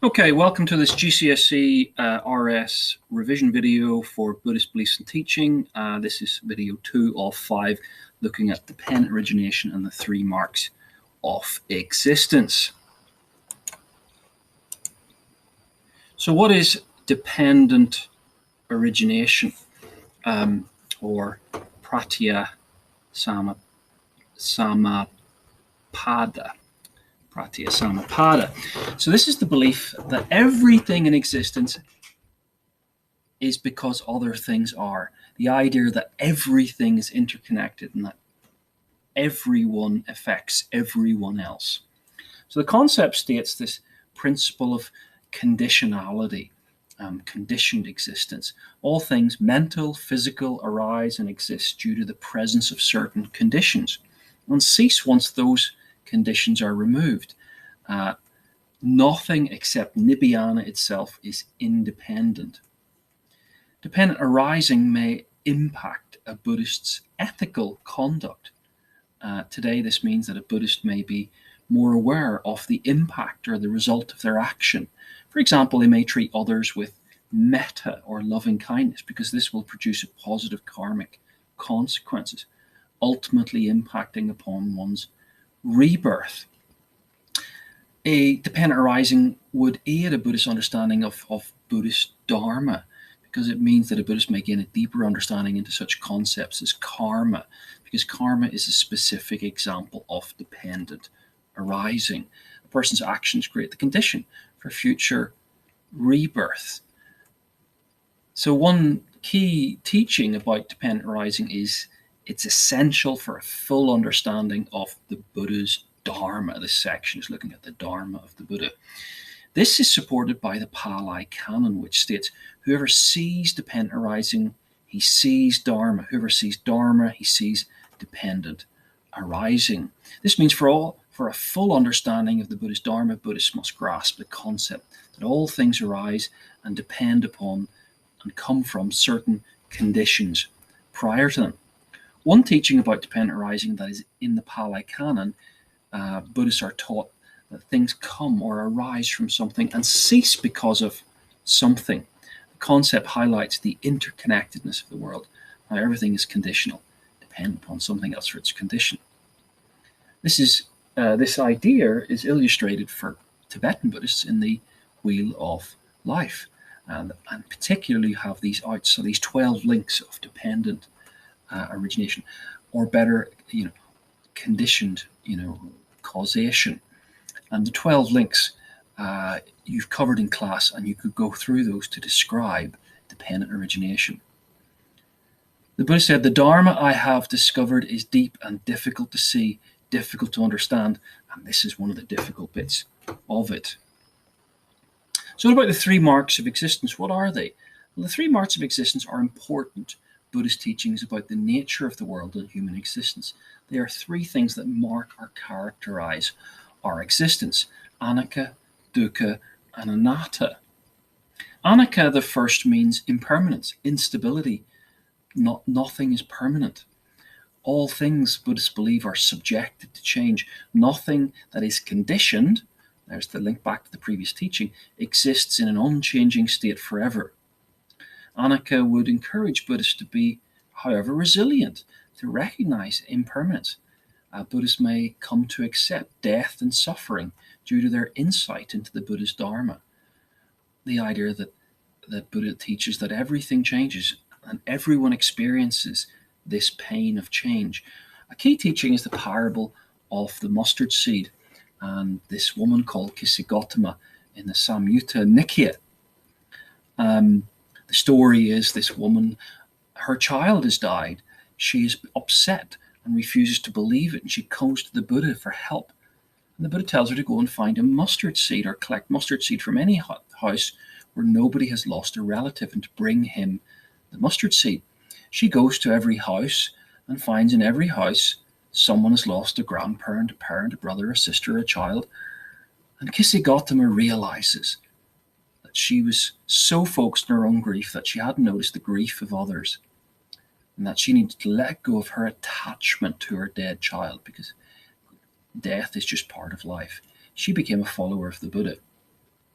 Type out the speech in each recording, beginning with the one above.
Okay, welcome to this GCSE RS revision video for Buddhist beliefs and teaching. This is video 2 of 5, looking at dependent origination and the 3 marks of existence. So what is dependent origination, or pratya samapada? Pratya samapada. So this is the belief that everything in existence is because other things are. The idea that everything is interconnected and that everyone affects everyone else. So the concept states this principle of conditionality, conditioned existence. All things mental, physical, arise and exist due to the presence of certain conditions and cease once those conditions are removed. Nothing except Nibbana itself is independent. Dependent arising may impact a Buddhist's ethical conduct. Today, this means that a Buddhist may be more aware of the impact or the result of their action. For example, they may treat others with metta or loving kindness because this will produce a positive karmic consequences, ultimately impacting upon one's rebirth. A dependent arising would aid a Buddhist understanding of Buddhist Dharma, because it means that a Buddhist may gain a deeper understanding into such concepts as karma, because karma is a specific example of dependent arising. A person's actions create the condition for future rebirth. So one key teaching about dependent arising is it's essential for a full understanding of the Buddha's Dharma. This section is looking at the Dharma of the Buddha. This is supported by the Pali Canon, which states, whoever sees dependent arising, he sees Dharma. Whoever sees Dharma, he sees dependent arising. This means for a full understanding of the Buddhist Dharma, Buddhists must grasp the concept that all things arise and depend upon and come from certain conditions prior to them. One teaching about dependent arising that is in the Pali Canon, Buddhists are taught that things come or arise from something and cease because of something. The concept highlights the interconnectedness of the world. How everything is conditional, dependent upon something else for its condition. This idea is illustrated for Tibetan Buddhists in the Wheel of Life, and particularly have these 12 links of dependent origination, or better, conditioned, causation. And the 12 links you've covered in class, and you could go through those to describe dependent origination. The Buddha said, the Dharma I have discovered is deep and difficult to see, difficult to understand, and this is one of the difficult bits of it. So what about the 3 marks of existence? What are they? Well, the 3 marks of existence are important Buddhist teachings about the nature of the world and human existence. They are 3 things that mark or characterize our existence: Anicca, Dukkha, and Anata. Anicca, the first, means impermanence, instability. Nothing is permanent. All things, Buddhists believe, are subjected to change. Nothing that is conditioned, there's the link back to the previous teaching, exists in an unchanging state forever. Anicca would encourage Buddhists to be, however, resilient, to recognize impermanence. Buddhists may come to accept death and suffering due to their insight into the Buddha's Dharma. The idea that Buddha teaches that everything changes and everyone experiences this pain of change. A key teaching is the parable of the mustard seed and this woman called Kisigautama in the Samyutta Nikaya. The story is this woman, her child has died. She is upset and refuses to believe it, and she goes to the Buddha for help. And the Buddha tells her to go and find a mustard seed, or collect mustard seed from any house where nobody has lost a relative, and to bring him the mustard seed. She goes to every house and finds in every house someone has lost a grandparent, a parent, a brother, a sister, a child. And Kisigautama realizes that she was so focused on her own grief that she hadn't noticed the grief of others, and that she needed to let go of her attachment to her dead child, because death is just part of life. She became a follower of the Buddha.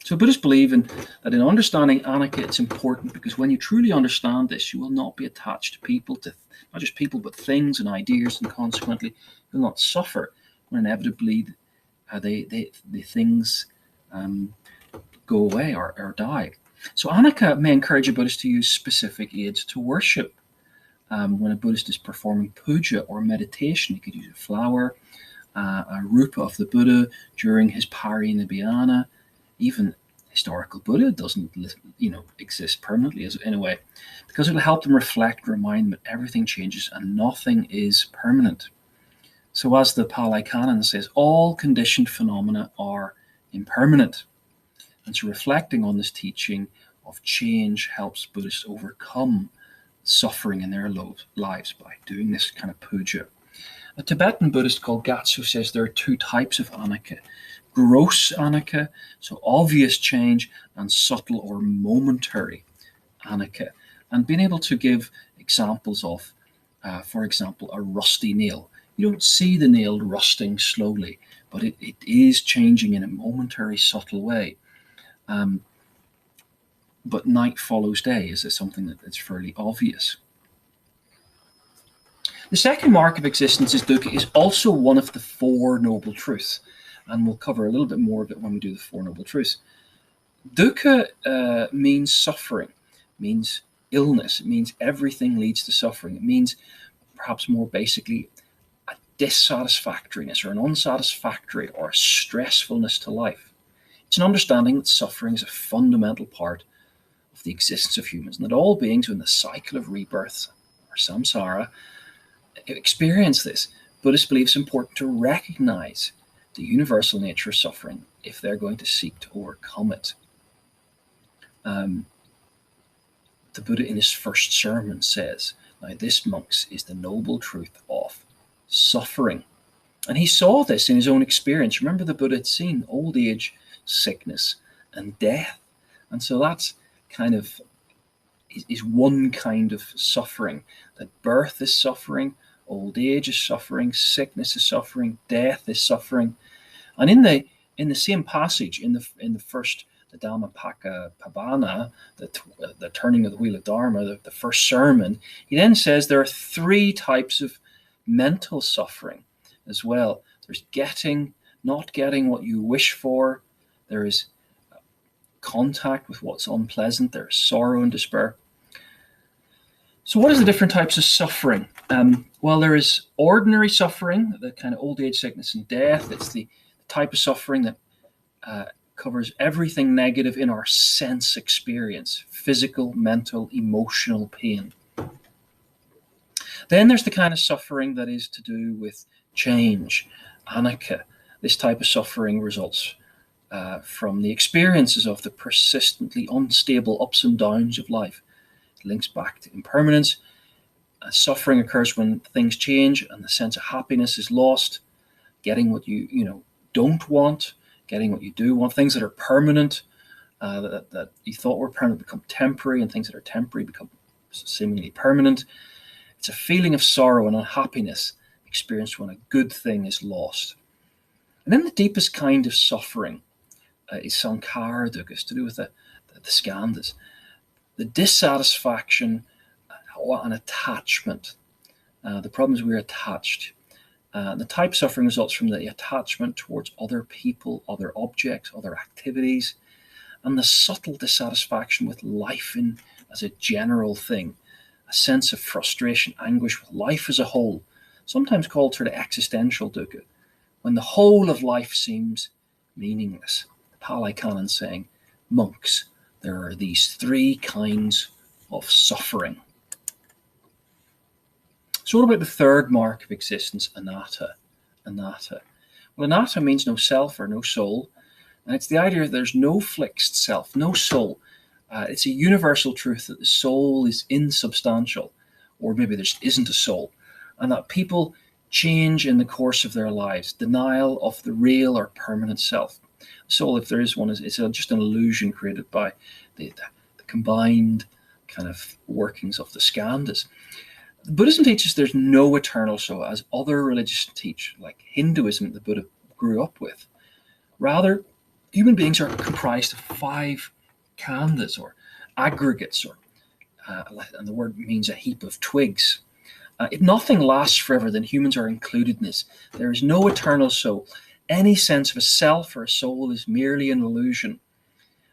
So Buddhists believe that in understanding Anata, it's important because when you truly understand this, you will not be attached to people, to not just people, but things and ideas, and consequently, you'll not suffer when inevitably the things go away or die. So Anaka may encourage a Buddhist to use specific aids to worship. When a Buddhist is performing puja or meditation, he could use a flower, a rupa of the Buddha during his parinibhayana. Even historical Buddha doesn't, exist permanently in a way, because it'll help them reflect, remind them that everything changes and nothing is permanent. So, as the Pali Canon says, all conditioned phenomena are impermanent. And so, reflecting on this teaching of change helps Buddhists overcome suffering in their lives by doing this kind of puja. A Tibetan Buddhist called Gatso says there are two types of Anaka: gross Anaka, so obvious change, and subtle or momentary Anaka. And being able to give examples of, for example, a rusty nail. You don't see the nail rusting slowly, but it is changing in a momentary, subtle way. But night follows day is something that's fairly obvious. The second mark of existence is dukkha, is also one of the Four Noble Truths, and we'll cover a little bit more of it when we do the Four Noble Truths. Dukkha means suffering, means illness, it means everything leads to suffering. It means, perhaps more basically, a dissatisfactoriness or an unsatisfactory or a stressfulness to life. It's an understanding that suffering is a fundamental part of the existence of humans, and that all beings in the cycle of rebirth or samsara experience this. Buddhists believe it's important to recognize the universal nature of suffering if they're going to seek to overcome it. The Buddha in his first sermon says, "Now this, monks, is the noble truth of suffering." And he saw this in his own experience. Remember, the Buddha had seen old age, sickness, and death. And so that's kind of is one kind of suffering. That birth is suffering, old age is suffering, sickness is suffering, death is suffering. And in the same passage, in the first, the Dhammapaka Pabana, the turning of the wheel of Dharma, the first sermon, he then says there are three types of mental suffering as well. There's not getting what you wish for. There is contact with what's unpleasant. There's sorrow and despair. So what is the different types of suffering? Well, there is ordinary suffering, the kind of old age, sickness, and death. It's the type of suffering that covers everything negative in our sense experience: physical, mental, emotional pain. Then there's the kind of suffering that is to do with change, Anaka. This type of suffering results from the experiences of the persistently unstable ups and downs of life. It links back to impermanence. Suffering occurs when things change and the sense of happiness is lost. Getting what you don't want, getting what you do want. Things that are permanent, that you thought were permanent, become temporary, and things that are temporary become seemingly permanent. It's a feeling of sorrow and unhappiness experienced when a good thing is lost. And then the deepest kind of suffering is sankhara dukkha, to do with the skandhas. The dissatisfaction and attachment. The problem is we're attached. The type of suffering results from the attachment towards other people, other objects, other activities, and the subtle dissatisfaction with life as a general thing. A sense of frustration, anguish with life as a whole, sometimes called sort of existential dukkha, when the whole of life seems meaningless. The Pali Canon saying, monks, there are these three kinds of suffering. So what about the third mark of existence, Anata? Anata. Well, Anata means no self or no soul, and it's the idea that there's no fixed self, no soul. It's a universal truth that the soul is insubstantial, or maybe there isn't a soul, and that people change in the course of their lives. Denial of the real or permanent self. Soul, if there is one, it's just an illusion created by the combined kind of workings of the skandhas. Buddhism teaches there's no eternal soul, as other religions teach, like Hinduism, the Buddha grew up with. Rather, Human beings are comprised of 5 khandhas, or aggregates, and the word means a heap of twigs. If nothing lasts forever, then humans are included in this. There is no eternal soul. Any sense of a self or a soul is merely an illusion.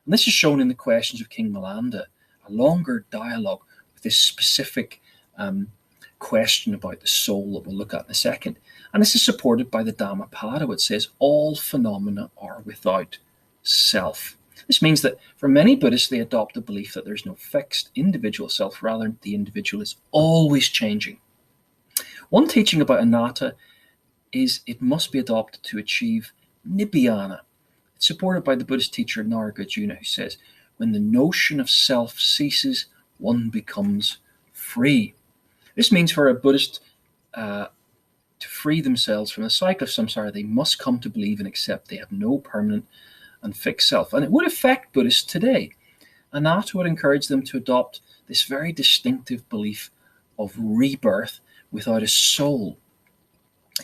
And this is shown in the questions of King Milinda, a longer dialogue with this specific question about the soul that we'll look at in a second. And this is supported by the Dhammapada, which says all phenomena are without self. This means that for many Buddhists, they adopt the belief that there's no fixed individual self, rather the individual is always changing. One teaching about Anata is it must be adopted to achieve Nibbana. It's supported by the Buddhist teacher Nagasina, who says, when the notion of self ceases, one becomes free. This means for a Buddhist to free themselves from the cycle of samsara, they must come to believe and accept they have no permanent and fixed self. And it would affect Buddhists today. Anata would encourage them to adopt this very distinctive belief of rebirth without a soul.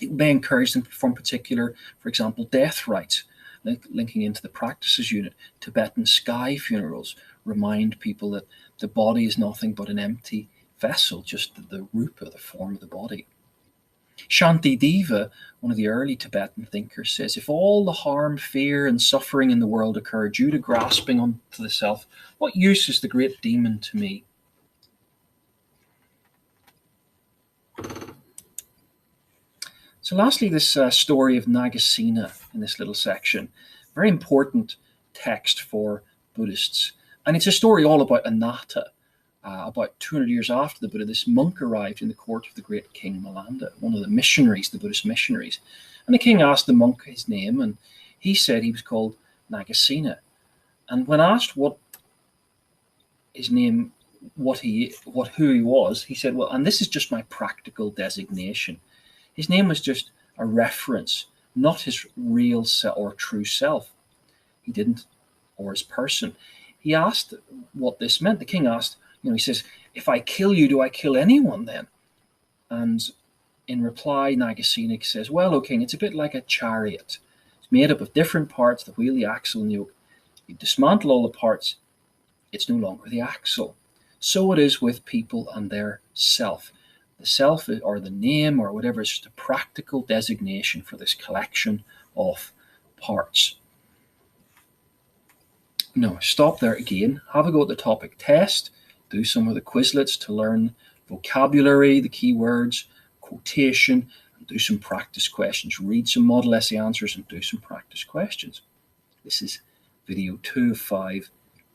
It may encourage them to perform particular, for example, death rites, linking into the practices unit. Tibetan sky funerals remind people that the body is nothing but an empty vessel, just the rupa, the form of the body. Shantideva, one of the early Tibetan thinkers, says, if all the harm, fear, and suffering in the world occur due to grasping onto the self, what use is the great demon to me? So lastly, this story of Nagasina in this little section, very important text for Buddhists. And it's a story all about Anata. About 200 years after the Buddha, this monk arrived in the court of the great King Milinda, one of the missionaries, the Buddhist missionaries. And the king asked the monk his name, and he said he was called Nagasina. And when asked what his name, who he was, he said, well, and this is just my practical designation. His name was just a reference, not his real self or true self. He didn't, or his person. He asked what this meant. The king asked, he says, if I kill you, do I kill anyone then? And in reply, Nagasena says, well, O king, it's a bit like a chariot. It's made up of different parts, the wheel, the axle, and the yoke. You dismantle all the parts, it's no longer the axle. So it is with people and their self. The self, or the name, or whatever, is just a practical designation for this collection of parts. No, stop there again. Have a go at the topic test. Do some of the Quizlets to learn vocabulary, the keywords, quotation, and do some practice questions. Read some model essay answers and do some practice questions. This is video 2 of 5,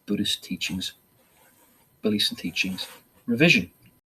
Buddhist teachings, beliefs and teachings revision.